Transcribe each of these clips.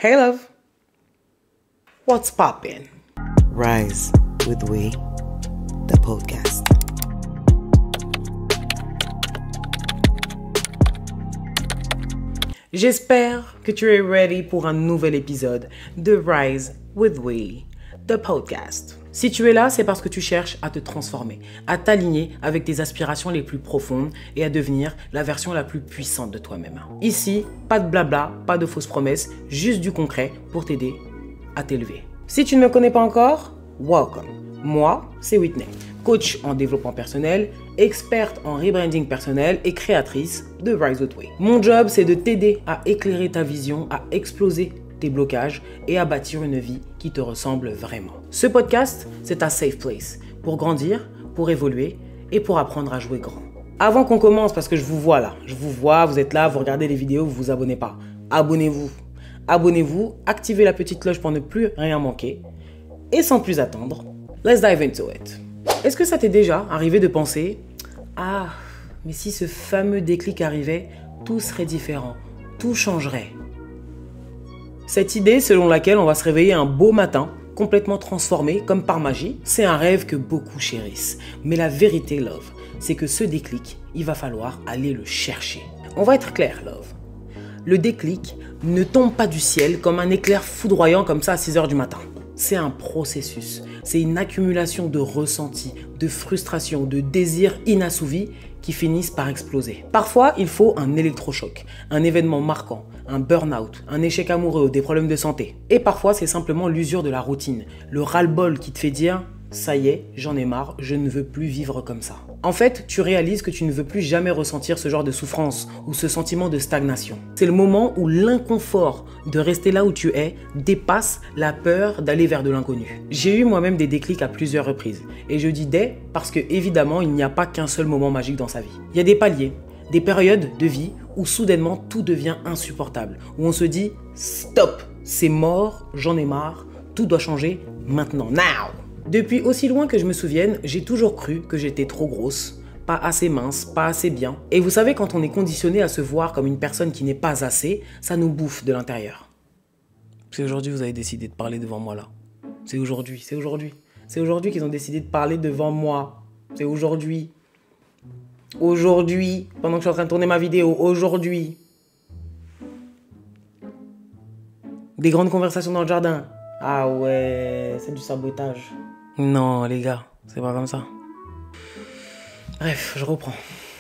Hey love, what's poppin'? Rise with We, the podcast. J'espère que tu es ready pour un nouvel épisode de Rise with We, the podcast. Si tu es là, c'est parce que tu cherches à te transformer, à t'aligner avec tes aspirations les plus profondes et à devenir la version la plus puissante de toi-même. Ici, pas de blabla, pas de fausses promesses, juste du concret pour t'aider à t'élever. Si tu ne me connais pas encore, welcome. Moi, c'est Whitney, coach en développement personnel, experte en rebranding personnel et créatrice de Rise with We. Mon job, c'est de t'aider à éclairer ta vision, à exploser tes blocages et à bâtir une vie qui te ressemble vraiment. Ce podcast, c'est ta safe place pour grandir, pour évoluer et pour apprendre à jouer grand. Avant qu'on commence, parce que je vous vois là, vous êtes là, vous regardez les vidéos, vous vous abonnez pas. Abonnez-vous. Abonnez-vous, activez la petite cloche pour ne plus rien manquer. Et sans plus attendre, let's dive into it. Est-ce que ça t'est déjà arrivé de penser « Ah, mais si ce fameux déclic arrivait, tout serait différent, tout changerait ». Cette idée selon laquelle on va se réveiller un beau matin, complètement transformé comme par magie, c'est un rêve que beaucoup chérissent. Mais la vérité, love, c'est que ce déclic, il va falloir aller le chercher. On va être clair, love. Le déclic ne tombe pas du ciel comme un éclair foudroyant comme ça à 6 h du matin. C'est un processus, c'est une accumulation de ressentis, de frustrations, de désirs inassouvis qui finissent par exploser. Parfois, il faut un électrochoc, un événement marquant, un burn-out, un échec amoureux ou des problèmes de santé. Et parfois, c'est simplement l'usure de la routine, le ras-le-bol qui te fait dire « ça y est, j'en ai marre, je ne veux plus vivre comme ça ». En fait, tu réalises que tu ne veux plus jamais ressentir ce genre de souffrance ou ce sentiment de stagnation. C'est le moment où l'inconfort de rester là où tu es dépasse la peur d'aller vers de l'inconnu. J'ai eu moi-même des déclics à plusieurs reprises. Et je dis des parce que évidemment, il n'y a pas qu'un seul moment magique dans sa vie. Il y a des paliers, des périodes de vie où soudainement tout devient insupportable. Où on se dit « stop, c'est mort, j'en ai marre, tout doit changer maintenant, now ». Depuis aussi loin que je me souvienne, j'ai toujours cru que j'étais trop grosse, pas assez mince, pas assez bien. Et vous savez, quand on est conditionné à se voir comme une personne qui n'est pas assez, ça nous bouffe de l'intérieur. C'est aujourd'hui que vous avez décidé de parler devant moi là. C'est aujourd'hui qu'ils ont décidé de parler devant moi. C'est aujourd'hui. Aujourd'hui, pendant que je suis en train de tourner ma vidéo, aujourd'hui. Des grandes conversations dans le jardin. Ah ouais, c'est du sabotage. Non, les gars, c'est pas comme ça. Bref, je reprends.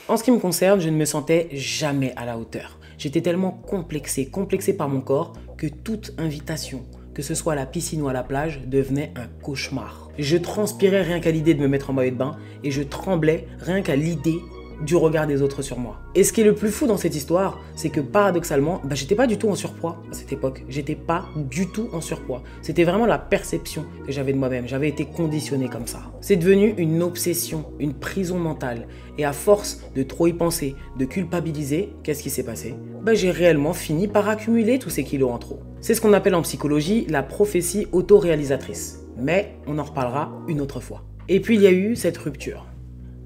En ce qui me concerne, je ne me sentais jamais à la hauteur. J'étais tellement complexé par mon corps, que toute invitation, que ce soit à la piscine ou à la plage, devenait un cauchemar. Je transpirais rien qu'à l'idée de me mettre en maillot de bain et je tremblais rien qu'à l'idée du regard des autres sur moi. Et ce qui est le plus fou dans cette histoire, c'est que paradoxalement, j'étais pas du tout en surpoids à cette époque. J'étais pas du tout en surpoids. C'était vraiment la perception que j'avais de moi-même. J'avais été conditionné comme ça. C'est devenu une obsession, une prison mentale. Et à force de trop y penser, de culpabiliser, qu'est-ce qui s'est passé? J'ai réellement fini par accumuler tous ces kilos en trop. C'est ce qu'on appelle en psychologie la prophétie autoréalisatrice. Mais on en reparlera une autre fois. Et puis il y a eu cette rupture.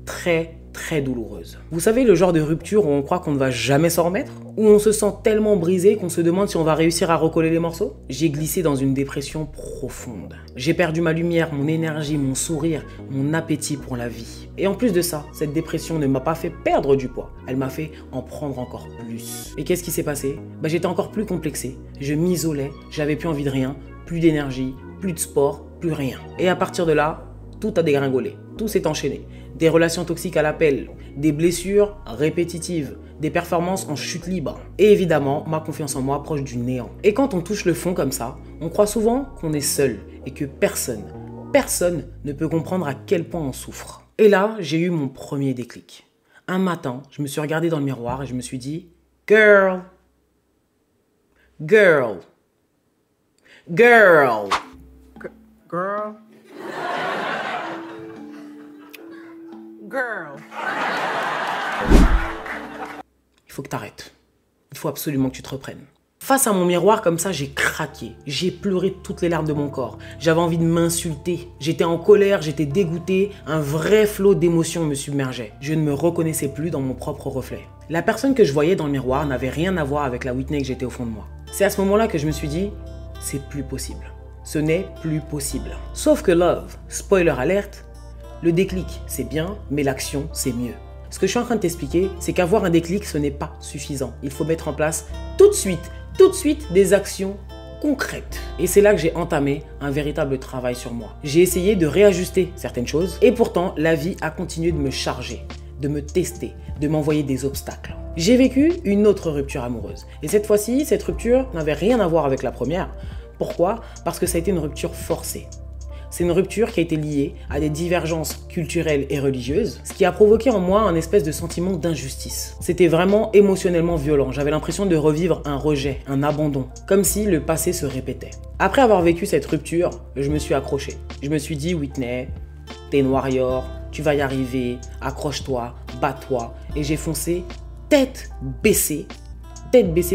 Très douloureuse. Vous savez, le genre de rupture où on croit qu'on ne va jamais s'en remettre? Où on se sent tellement brisé qu'on se demande si on va réussir à recoller les morceaux? J'ai glissé dans une dépression profonde. J'ai perdu ma lumière, mon énergie, mon sourire, mon appétit pour la vie. Et en plus de ça, cette dépression ne m'a pas fait perdre du poids. Elle m'a fait en prendre encore plus. Et qu'est-ce qui s'est passé? J'étais encore plus complexé. Je m'isolais, j'avais plus envie de rien, plus d'énergie, plus de sport, plus rien. Et à partir de là, tout a dégringolé. Tout s'est enchaîné. Des relations toxiques à l'appel, des blessures répétitives, des performances en chute libre. Et évidemment, ma confiance en moi proche du néant. Et quand on touche le fond comme ça, on croit souvent qu'on est seul et que personne ne peut comprendre à quel point on souffre. Et là, j'ai eu mon premier déclic. Un matin, je me suis regardé dans le miroir et je me suis dit « Girl, girl, girl, girl. » Girl. Il faut que t'arrêtes. Il faut absolument que tu te reprennes. Face à mon miroir comme ça, j'ai craqué. J'ai pleuré toutes les larmes de mon corps. J'avais envie de m'insulter. J'étais en colère, j'étais dégoûté. Un vrai flot d'émotions me submergeait. Je ne me reconnaissais plus dans mon propre reflet. La personne que je voyais dans le miroir n'avait rien à voir avec la Whitney que j'étais au fond de moi. C'est à ce moment-là que je me suis dit, c'est plus possible. Ce n'est plus possible. Sauf que love, spoiler alerte, le déclic c'est bien, mais l'action c'est mieux. Ce que je suis en train de t'expliquer, c'est qu'avoir un déclic ce n'est pas suffisant. Il faut mettre en place tout de suite des actions concrètes. Et c'est là que j'ai entamé un véritable travail sur moi. J'ai essayé de réajuster certaines choses et pourtant la vie a continué de me charger, de me tester, de m'envoyer des obstacles. J'ai vécu une autre rupture amoureuse. Et cette fois-ci, cette rupture n'avait rien à voir avec la première. Pourquoi? Parce que ça a été une rupture forcée. C'est une rupture qui a été liée à des divergences culturelles et religieuses, ce qui a provoqué en moi un espèce de sentiment d'injustice. C'était vraiment émotionnellement violent. J'avais l'impression de revivre un rejet, un abandon, comme si le passé se répétait. Après avoir vécu cette rupture, je me suis accroché. Je me suis dit, Whitney, t'es une warrior, tu vas y arriver, accroche-toi, bats-toi. Et j'ai foncé tête baissée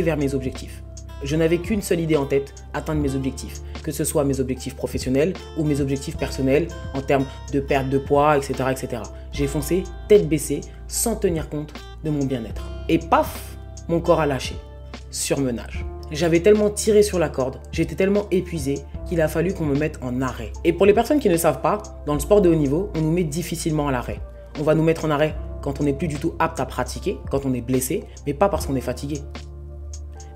vers mes objectifs. Je n'avais qu'une seule idée en tête, atteindre mes objectifs. Que ce soit mes objectifs professionnels ou mes objectifs personnels en termes de perte de poids, etc. etc. J'ai foncé tête baissée sans tenir compte de mon bien-être. Et paf, mon corps a lâché. Surmenage. J'avais tellement tiré sur la corde, j'étais tellement épuisé qu'il a fallu qu'on me mette en arrêt. Et pour les personnes qui ne savent pas, dans le sport de haut niveau, on nous met difficilement à l'arrêt. On va nous mettre en arrêt quand on n'est plus du tout apte à pratiquer, quand on est blessé, mais pas parce qu'on est fatigué.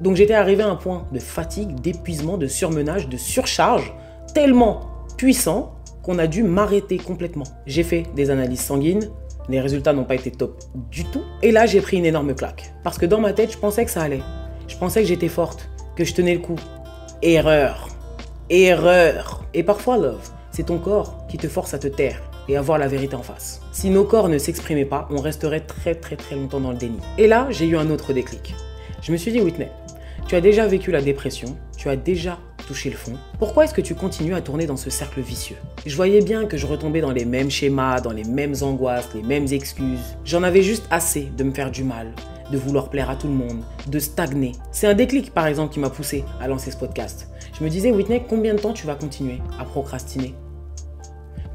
Donc j'étais arrivé à un point de fatigue, d'épuisement, de surmenage, de surcharge, tellement puissant qu'on a dû m'arrêter complètement. J'ai fait des analyses sanguines, les résultats n'ont pas été top du tout. Et là, j'ai pris une énorme claque. Parce que dans ma tête, je pensais que ça allait. Je pensais que j'étais forte, que je tenais le coup. Erreur. Erreur. Et parfois, love, c'est ton corps qui te force à te taire et à voir la vérité en face. Si nos corps ne s'exprimaient pas, on resterait très longtemps dans le déni. Et là, j'ai eu un autre déclic. Je me suis dit, Whitney, tu as déjà vécu la dépression, tu as déjà touché le fond. Pourquoi est-ce que tu continues à tourner dans ce cercle vicieux? Je voyais bien que je retombais dans les mêmes schémas, dans les mêmes angoisses, les mêmes excuses. J'en avais juste assez de me faire du mal, de vouloir plaire à tout le monde, de stagner. C'est un déclic par exemple qui m'a poussé à lancer ce podcast. Je me disais, Whitney, combien de temps tu vas continuer à procrastiner?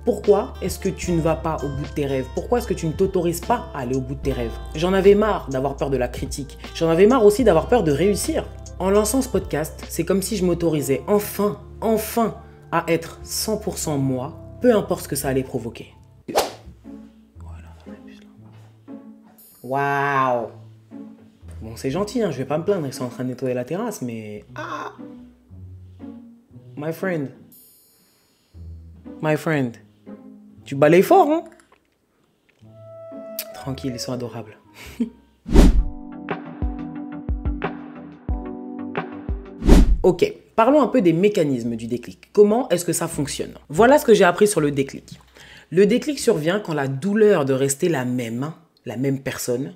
Pourquoi est-ce que tu ne vas pas au bout de tes rêves? Pourquoi est-ce que tu ne t'autorises pas à aller au bout de tes rêves? J'en avais marre d'avoir peur de la critique. J'en avais marre aussi d'avoir peur de réussir. En lançant ce podcast, c'est comme si je m'autorisais enfin à être 100% moi, peu importe ce que ça allait provoquer. Waouh! Bon, c'est gentil, hein, je vais pas me plaindre, ils sont en train de nettoyer la terrasse, mais... Ah! My friend, tu balayes fort, hein? Tranquille, ils sont adorables. Ok, parlons un peu des mécanismes du déclic. Comment est-ce que ça fonctionne? Voilà ce que j'ai appris sur le déclic. Le déclic survient quand la douleur de rester la même personne,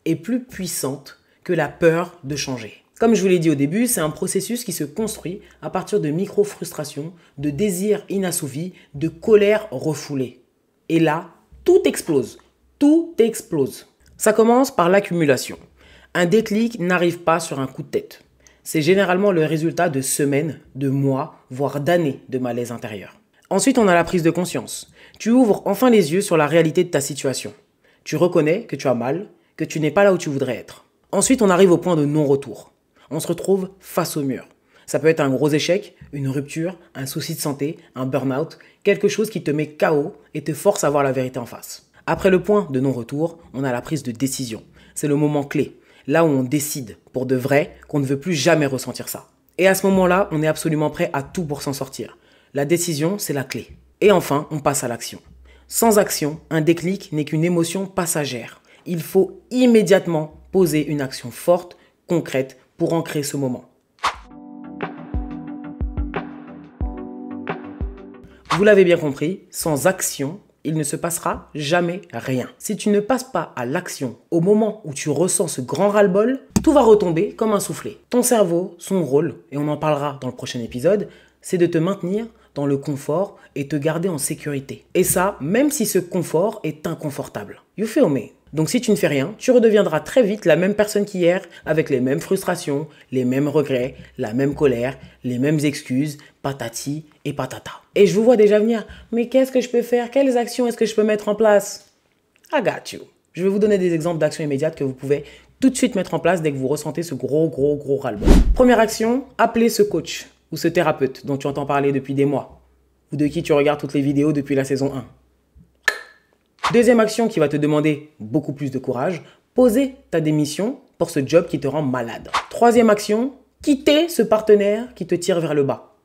est plus puissante que la peur de changer. Comme je vous l'ai dit au début, c'est un processus qui se construit à partir de micro-frustrations, de désirs inassouvis, de colère refoulée. Et là, tout explose. Tout explose. Ça commence par l'accumulation. Un déclic n'arrive pas sur un coup de tête. C'est généralement le résultat de semaines, de mois, voire d'années de malaise intérieur. Ensuite, on a la prise de conscience. Tu ouvres enfin les yeux sur la réalité de ta situation. Tu reconnais que tu as mal, que tu n'es pas là où tu voudrais être. Ensuite, on arrive au point de non-retour. On se retrouve face au mur. Ça peut être un gros échec, une rupture, un souci de santé, un burn-out, quelque chose qui te met KO et te force à voir la vérité en face. Après le point de non-retour, on a la prise de décision. C'est le moment clé, là où on décide, pour de vrai, qu'on ne veut plus jamais ressentir ça. Et à ce moment-là, on est absolument prêt à tout pour s'en sortir. La décision, c'est la clé. Et enfin, on passe à l'action. Sans action, un déclic n'est qu'une émotion passagère. Il faut immédiatement poser une action forte, concrète, pour ancrer ce moment. Vous l'avez bien compris, sans action, il ne se passera jamais rien. Si tu ne passes pas à l'action au moment où tu ressens ce grand ras-le-bol, tout va retomber comme un soufflet. Ton cerveau, son rôle, et on en parlera dans le prochain épisode, c'est de te maintenir dans le confort et te garder en sécurité. Et ça, même si ce confort est inconfortable. You feel me? Donc si tu ne fais rien, tu redeviendras très vite la même personne qu'hier, avec les mêmes frustrations, les mêmes regrets, la même colère, les mêmes excuses, patati et patata. Et je vous vois déjà venir, mais qu'est-ce que je peux faire? Quelles actions est-ce que je peux mettre en place? I got you. Je vais vous donner des exemples d'actions immédiates que vous pouvez tout de suite mettre en place dès que vous ressentez ce gros ras-le-bol. Première action, appelez ce coach ou ce thérapeute dont tu entends parler depuis des mois ou de qui tu regardes toutes les vidéos depuis la saison 1. Deuxième action qui va te demander beaucoup plus de courage, poser ta démission pour ce job qui te rend malade. Troisième action, quitter ce partenaire qui te tire vers le bas.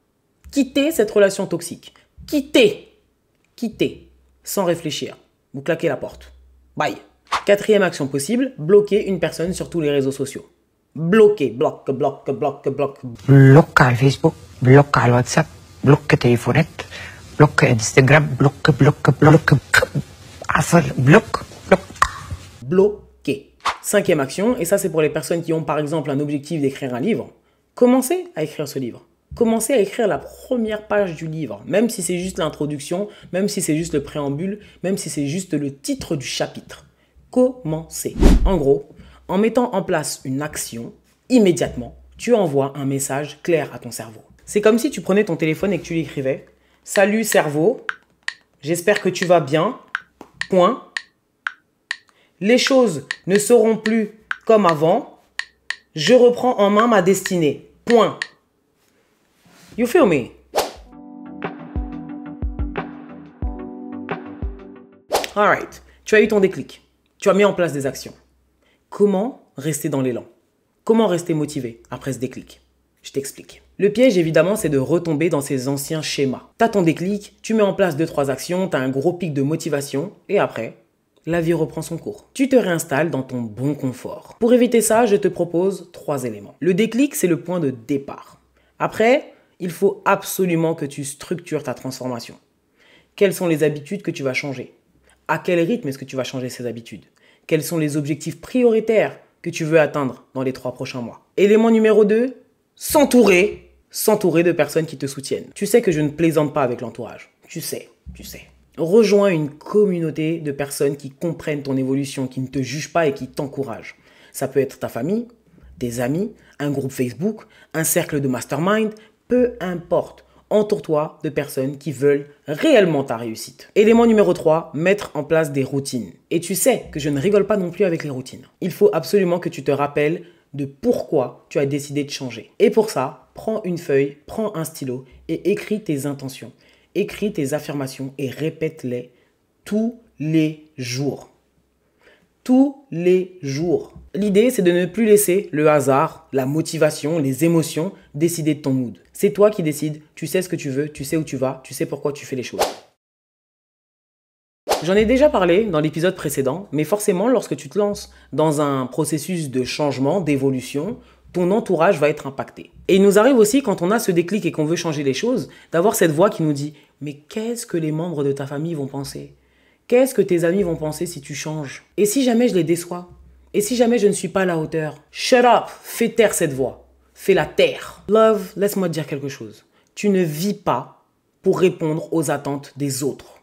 Quitter cette relation toxique. Quitter, sans réfléchir. Vous claquez la porte. Bye. Quatrième action possible, bloquer une personne sur tous les réseaux sociaux. Bloquer, bloque. Bloquer Facebook, bloquer WhatsApp, bloquer téléphone, bloquer Instagram, bloquer. Bloquer. Cinquième action, et ça c'est pour les personnes qui ont par exemple un objectif d'écrire un livre. Commencez à écrire ce livre. Commencez à écrire la première page du livre, même si c'est juste l'introduction, même si c'est juste le préambule, même si c'est juste le titre du chapitre. Commencez. En gros, en mettant en place une action, immédiatement, tu envoies un message clair à ton cerveau. C'est comme si tu prenais ton téléphone et que tu lui écrivais « Salut cerveau, j'espère que tu vas bien, point. Les choses ne seront plus comme avant, je reprends en main ma destinée, point. » You feel me? Alright, tu as eu ton déclic. Tu as mis en place des actions. Comment rester dans l'élan? Comment rester motivé après ce déclic? Je t'explique. Le piège, évidemment, c'est de retomber dans ces anciens schémas. Tu as ton déclic, tu mets en place 2-3 actions, tu as un gros pic de motivation et après, la vie reprend son cours. Tu te réinstalles dans ton bon confort. Pour éviter ça, je te propose 3 éléments. Le déclic, c'est le point de départ. Après, il faut absolument que tu structures ta transformation. Quelles sont les habitudes que tu vas changer? À quel rythme est-ce que tu vas changer ces habitudes? Quels sont les objectifs prioritaires que tu veux atteindre dans les 3 prochains mois? Élément numéro 2, s'entourer de personnes qui te soutiennent. Tu sais que je ne plaisante pas avec l'entourage. Tu sais. Rejoins une communauté de personnes qui comprennent ton évolution, qui ne te jugent pas et qui t'encouragent. Ça peut être ta famille, des amis, un groupe Facebook, un cercle de mastermind, peu importe. Entoure-toi de personnes qui veulent réellement ta réussite. Élément numéro 3, mettre en place des routines. Et tu sais que je ne rigole pas non plus avec les routines. Il faut absolument que tu te rappelles de pourquoi tu as décidé de changer. Et pour ça, prends une feuille, prends un stylo et écris tes intentions. Écris tes affirmations et répète-les tous les jours. Tous les jours. L'idée, c'est de ne plus laisser le hasard, la motivation, les émotions décider de ton mood. C'est toi qui décides, tu sais ce que tu veux, tu sais où tu vas, tu sais pourquoi tu fais les choses. J'en ai déjà parlé dans l'épisode précédent, mais forcément, lorsque tu te lances dans un processus de changement, d'évolution, ton entourage va être impacté. Et il nous arrive aussi, quand on a ce déclic et qu'on veut changer les choses, d'avoir cette voix qui nous dit « Mais qu'est-ce que les membres de ta famille vont penser ? Qu'est-ce que tes amis vont penser si tu changes ? Et si jamais je les déçois ? Et si jamais je ne suis pas à la hauteur ? Shut up ! Fais taire cette voix. Fais-la taire. Love, laisse-moi te dire quelque chose. Tu ne vis pas pour répondre aux attentes des autres.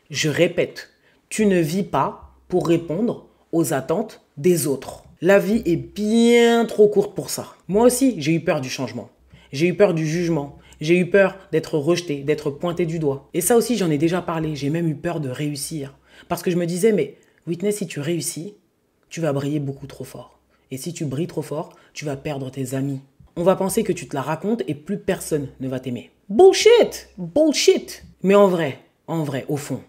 Je répète, tu ne vis pas pour répondre aux attentes des autres. La vie est bien trop courte pour ça. Moi aussi, j'ai eu peur du changement. J'ai eu peur du jugement. J'ai eu peur d'être rejeté, d'être pointé du doigt. Et ça aussi, j'en ai déjà parlé. J'ai même eu peur de réussir. Parce que je me disais, mais Whitney, si tu réussis, tu vas briller beaucoup trop fort. Et si tu brilles trop fort, tu vas perdre tes amis. On va penser que tu te la racontes et plus personne ne va t'aimer. Bullshit! Bullshit! Mais en vrai, au fond,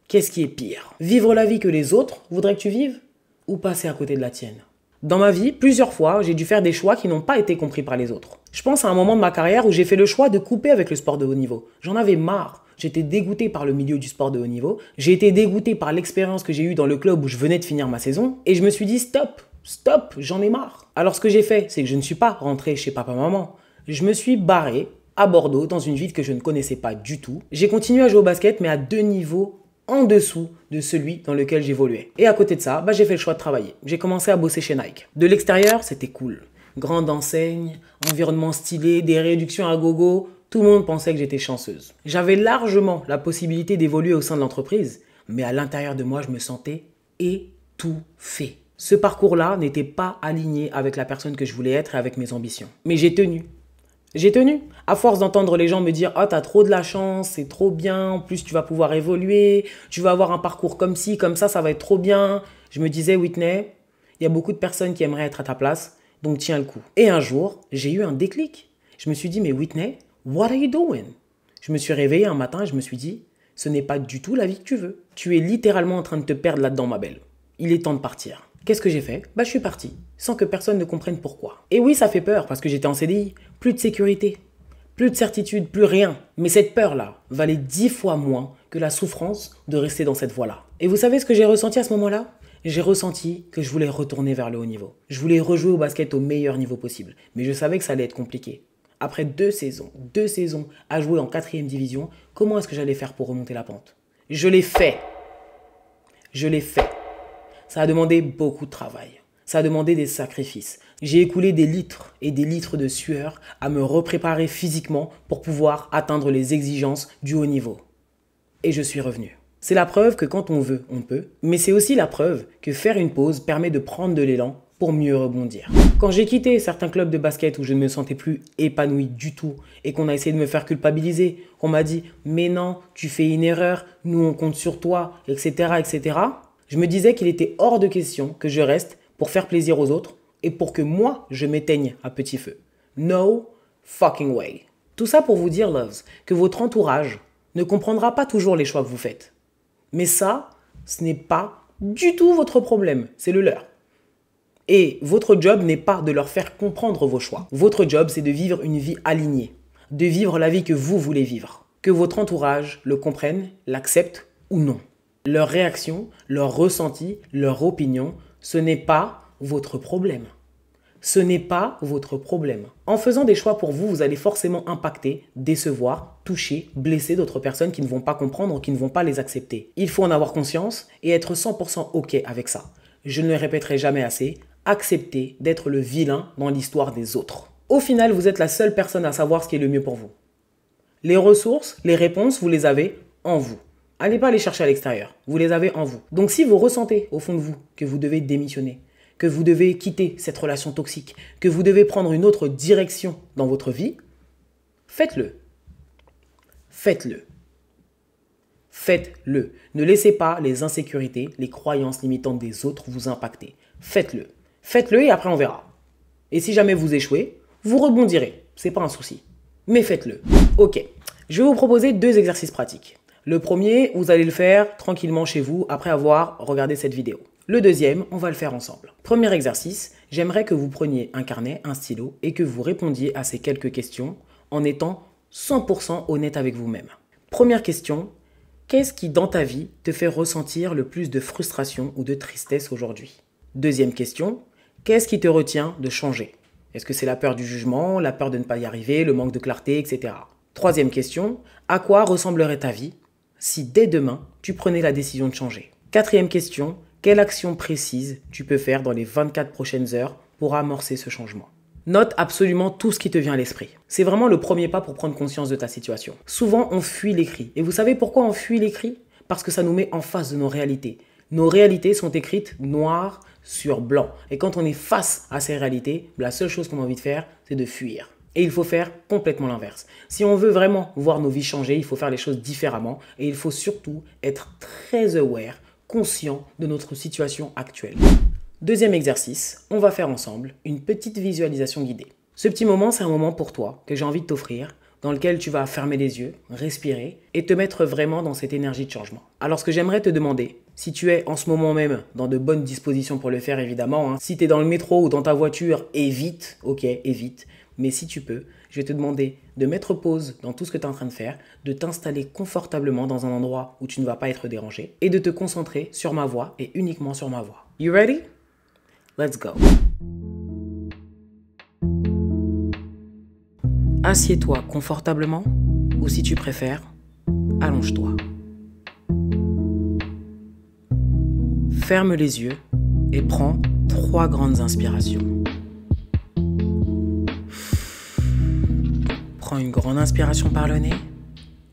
qu'est-ce qui est pire? Vivre la vie que les autres voudraient que tu vives ou passer à côté de la tienne? Dans ma vie, plusieurs fois, j'ai dû faire des choix qui n'ont pas été compris par les autres. Je pense à un moment de ma carrière où j'ai fait le choix de couper avec le sport de haut niveau. J'en avais marre. J'étais dégoûté par le milieu du sport de haut niveau. J'ai été dégoûté par l'expérience que j'ai eue dans le club où je venais de finir ma saison. Et je me suis dit stop, j'en ai marre. Alors ce que j'ai fait, c'est que je ne suis pas rentré chez papa-maman. Je me suis barré à Bordeaux, dans une ville que je ne connaissais pas du tout. J'ai continué à jouer au basket, mais à 2 niveaux en dessous de celui dans lequel j'évoluais. Et à côté de ça, j'ai fait le choix de travailler. J'ai commencé à bosser chez Nike. De l'extérieur, c'était cool. Grande enseigne, environnement stylé, des réductions à gogo. Tout le monde pensait que j'étais chanceuse. J'avais largement la possibilité d'évoluer au sein de l'entreprise, mais à l'intérieur de moi, je me sentais étouffé. Ce parcours-là n'était pas aligné avec la personne que je voulais être et avec mes ambitions. Mais j'ai tenu. J'ai tenu. À force d'entendre les gens me dire « Ah, t'as trop de la chance, c'est trop bien, en plus tu vas pouvoir évoluer, tu vas avoir un parcours comme ci, comme ça va être trop bien. » Je me disais « Whitney, Il y a beaucoup de personnes qui aimeraient être à ta place, donc tiens le coup. Et un jour, j'ai eu un déclic. Je me suis dit, mais Whitney, what are you doing? Je me suis réveillé un matin et je me suis dit, ce n'est pas du tout la vie que tu veux. Tu es littéralement en train de te perdre là-dedans, ma belle. Il est temps de partir. Qu'est-ce que j'ai fait? Je suis parti, sans que personne ne comprenne pourquoi. Et oui, ça fait peur, parce que j'étais en CDI. Plus de sécurité, plus de certitude, plus rien. Mais cette peur-là valait 10 fois moins que la souffrance de rester dans cette voie-là. Et vous savez ce que j'ai ressenti à ce moment-là? J'ai ressenti que je voulais retourner vers le haut niveau. Je voulais rejouer au basket au meilleur niveau possible. Mais je savais que ça allait être compliqué. Après 2 saisons à jouer en 4e division, comment est-ce que j'allais faire pour remonter la pente? Je l'ai fait. Je l'ai fait. Ça a demandé beaucoup de travail. Ça a demandé des sacrifices. J'ai écoulé des litres et des litres de sueur à me repréparer physiquement pour pouvoir atteindre les exigences du haut niveau. Et je suis revenu. C'est la preuve que quand on veut, on peut. Mais c'est aussi la preuve que faire une pause permet de prendre de l'élan pour mieux rebondir. Quand j'ai quitté certains clubs de basket où je ne me sentais plus épanoui du tout et qu'on a essayé de me faire culpabiliser, qu'on m'a dit « mais non, tu fais une erreur, nous on compte sur toi, etc. etc. » je me disais qu'il était hors de question que je reste pour faire plaisir aux autres et pour que moi, je m'éteigne à petit feu. No fucking way. Tout ça pour vous dire, loves, que votre entourage ne comprendra pas toujours les choix que vous faites. Mais ça, ce n'est pas du tout votre problème, c'est le leur. Et votre job n'est pas de leur faire comprendre vos choix. Votre job, c'est de vivre une vie alignée, de vivre la vie que vous voulez vivre. Que votre entourage le comprenne, l'accepte ou non. Leur réaction, leur ressenti, leur opinion, ce n'est pas votre problème. Ce n'est pas votre problème. En faisant des choix pour vous, vous allez forcément impacter, décevoir, toucher, blesser d'autres personnes qui ne vont pas comprendre ou qui ne vont pas les accepter. Il faut en avoir conscience et être 100% OK avec ça. Je ne le répéterai jamais assez, acceptez d'être le vilain dans l'histoire des autres. Au final, vous êtes la seule personne à savoir ce qui est le mieux pour vous. Les ressources, les réponses, vous les avez en vous. Allez pas les chercher à l'extérieur, vous les avez en vous. Donc si vous ressentez au fond de vous que vous devez démissionner, que vous devez quitter cette relation toxique, que vous devez prendre une autre direction dans votre vie, faites-le. Faites-le. Faites-le. Ne laissez pas les insécurités, les croyances limitantes des autres vous impacter. Faites-le. Faites-le et après on verra. Et si jamais vous échouez, vous rebondirez. C'est pas un souci. Mais faites-le. Ok. Je vais vous proposer 2 exercices pratiques. Le premier, vous allez le faire tranquillement chez vous après avoir regardé cette vidéo. Le deuxième, on va le faire ensemble. Premier exercice, j'aimerais que vous preniez un carnet, un stylo et que vous répondiez à ces quelques questions en étant 100% honnête avec vous-même. Première question, qu'est-ce qui dans ta vie te fait ressentir le plus de frustration ou de tristesse aujourd'hui? Deuxième question, qu'est-ce qui te retient de changer? Est-ce que c'est la peur du jugement, la peur de ne pas y arriver, le manque de clarté, etc. Troisième question, à quoi ressemblerait ta vie si dès demain, tu prenais la décision de changer? Quatrième question, quelle action précise tu peux faire dans les 24 prochaines heures pour amorcer ce changement? Note absolument tout ce qui te vient à l'esprit. C'est vraiment le premier pas pour prendre conscience de ta situation. Souvent, on fuit l'écrit. Et vous savez pourquoi on fuit l'écrit? Parce que ça nous met en face de nos réalités. Nos réalités sont écrites noir sur blanc. Et quand on est face à ces réalités, la seule chose qu'on a envie de faire, c'est de fuir. Et il faut faire complètement l'inverse. Si on veut vraiment voir nos vies changer, il faut faire les choses différemment. Et il faut surtout être très aware, conscient de notre situation actuelle. Deuxième exercice, on va faire ensemble une petite visualisation guidée. Ce petit moment, c'est un moment pour toi que j'ai envie de t'offrir, dans lequel tu vas fermer les yeux, respirer et te mettre vraiment dans cette énergie de changement. Alors ce que j'aimerais te demander, si tu es en ce moment même dans de bonnes dispositions pour le faire évidemment, si tu es dans le métro ou dans ta voiture, évite, ok, évite. Mais si tu peux, je vais te demander de mettre pause dans tout ce que tu es en train de faire, de t'installer confortablement dans un endroit où tu ne vas pas être dérangé et de te concentrer sur ma voix et uniquement sur ma voix. You ready? Let's go. Assieds-toi confortablement ou si tu préfères, allonge-toi. Ferme les yeux et prends 3 grandes inspirations. Prends une grande inspiration par le nez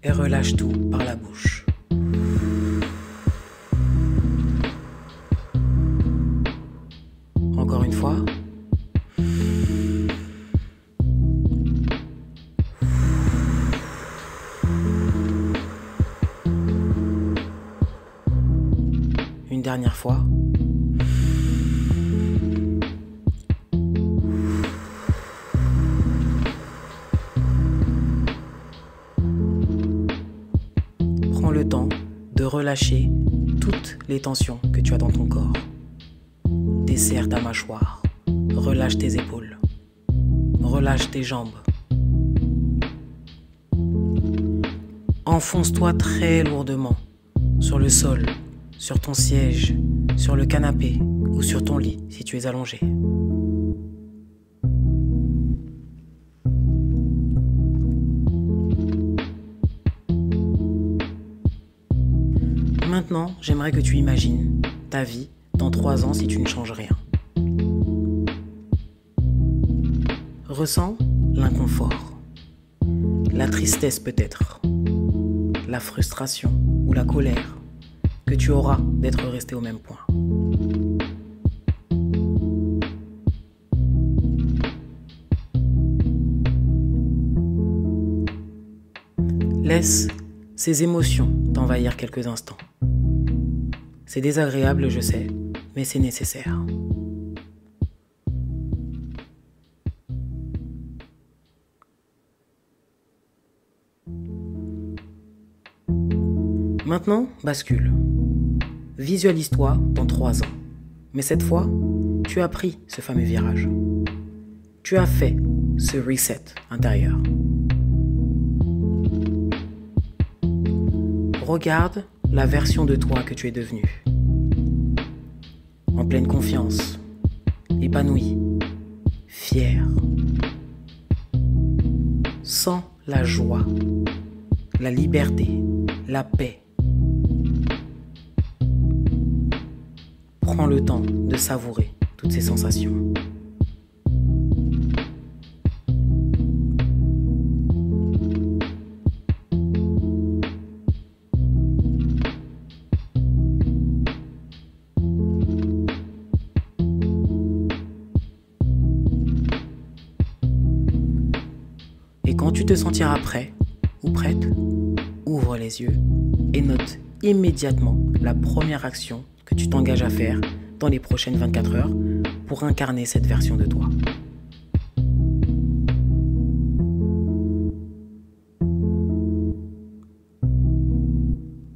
et relâche tout par la bouche. Encore une fois. Une dernière fois. relâcher toutes les tensions que tu as dans ton corps. Desserre ta mâchoire, relâche tes épaules, relâche tes jambes. Enfonce-toi très lourdement sur le sol, sur ton siège, sur le canapé ou sur ton lit si tu es allongé. Maintenant, j'aimerais que tu imagines ta vie dans 3 ans si tu ne changes rien. Ressens l'inconfort, la tristesse peut-être, la frustration ou la colère que tu auras d'être resté au même point. Laisse ces émotions t'envahir quelques instants. C'est désagréable, je sais, mais c'est nécessaire. Maintenant, bascule. Visualise-toi dans 3 ans. Mais cette fois, tu as pris ce fameux virage. Tu as fait ce reset intérieur. Regarde la version de toi que tu es devenue. En pleine confiance, épanouie, fière. Sens la joie, la liberté, la paix. Prends le temps de savourer toutes ces sensations. Et quand tu te sentiras prêt ou prête, ouvre les yeux et note immédiatement la première action que tu t'engages à faire dans les prochaines 24 heures pour incarner cette version de toi.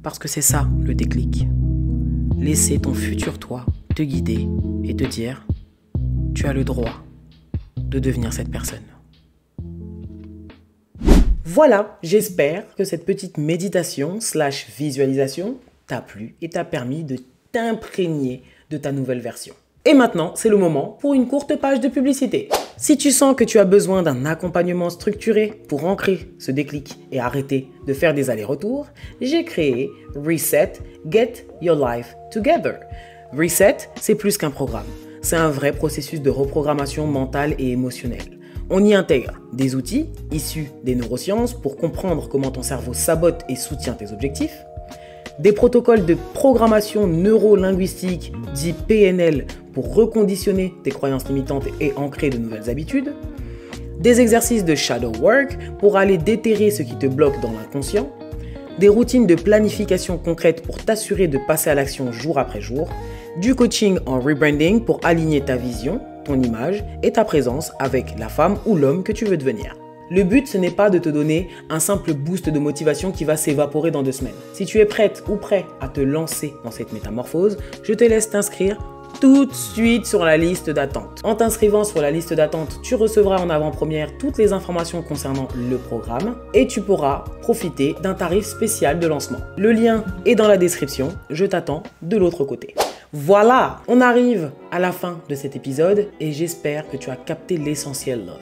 Parce que c'est ça le déclic. Laisser ton futur toi te guider et te dire « Tu as le droit de devenir cette personne ». Voilà, j'espère que cette petite méditation / visualisation t'a plu et t'a permis de t'imprégner de ta nouvelle version. Et maintenant, c'est le moment pour une courte page de publicité. Si tu sens que tu as besoin d'un accompagnement structuré pour ancrer ce déclic et arrêter de faire des allers-retours, j'ai créé Reset, Get Your Life Together. Reset, c'est plus qu'un programme. C'est un vrai processus de reprogrammation mentale et émotionnelle. On y intègre des outils issus des neurosciences pour comprendre comment ton cerveau sabote et soutient tes objectifs, des protocoles de programmation neuro-linguistique, dits PNL, pour reconditionner tes croyances limitantes et ancrer de nouvelles habitudes, des exercices de shadow work pour aller déterrer ce qui te bloque dans l'inconscient, des routines de planification concrètes pour t'assurer de passer à l'action jour après jour, du coaching en rebranding pour aligner ta vision, ton image et ta présence avec la femme ou l'homme que tu veux devenir. Le but, ce n'est pas de te donner un simple boost de motivation qui va s'évaporer dans 2 semaines. Si tu es prête ou prêt à te lancer dans cette métamorphose, je te laisse t'inscrire tout de suite sur la liste d'attente. En t'inscrivant sur la liste d'attente, tu recevras en avant-première toutes les informations concernant le programme et tu pourras profiter d'un tarif spécial de lancement. Le lien est dans la description, je t'attends de l'autre côté. Voilà, on arrive à la fin de cet épisode et j'espère que tu as capté l'essentiel, love.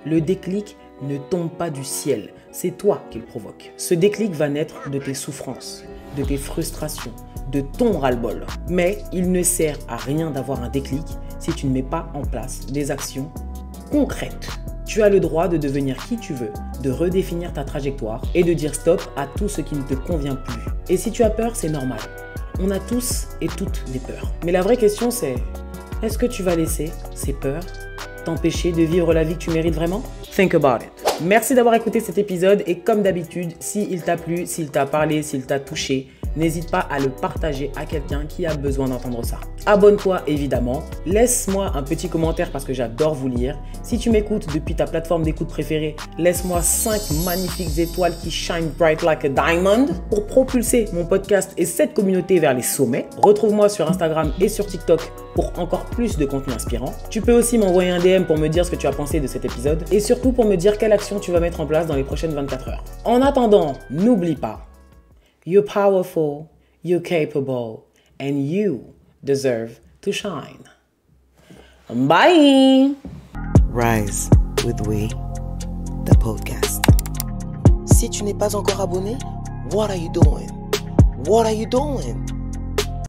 Le déclic ne tombe pas du ciel, c'est toi qui le provoque. Ce déclic va naître de tes souffrances, de tes frustrations, de ton ras-le-bol. Mais il ne sert à rien d'avoir un déclic si tu ne mets pas en place des actions concrètes. Tu as le droit de devenir qui tu veux, de redéfinir ta trajectoire et de dire stop à tout ce qui ne te convient plus. Et si tu as peur, c'est normal. On a tous et toutes des peurs. Mais la vraie question c'est, est-ce que tu vas laisser ces peurs t'empêcher de vivre la vie que tu mérites vraiment? Think about it. Merci d'avoir écouté cet épisode et comme d'habitude, s'il t'a plu, s'il t'a parlé, s'il t'a touché, n'hésite pas à le partager à quelqu'un qui a besoin d'entendre ça. Abonne-toi évidemment, laisse-moi un petit commentaire parce que j'adore vous lire. Si tu m'écoutes depuis ta plateforme d'écoute préférée, laisse-moi 5 magnifiques étoiles qui shine bright like a diamond pour propulser mon podcast et cette communauté vers les sommets. Retrouve-moi sur Instagram et sur TikTok pour encore plus de contenu inspirant. Tu peux aussi m'envoyer un DM pour me dire ce que tu as pensé de cet épisode et surtout pour me dire quelle action tu vas mettre en place dans les prochaines 24 heures. En attendant, n'oublie pas, you're powerful, you're capable, and you deserve to shine. Bye! Rise with We, the podcast. Si tu n'es pas encore abonné, what are you doing? What are you doing?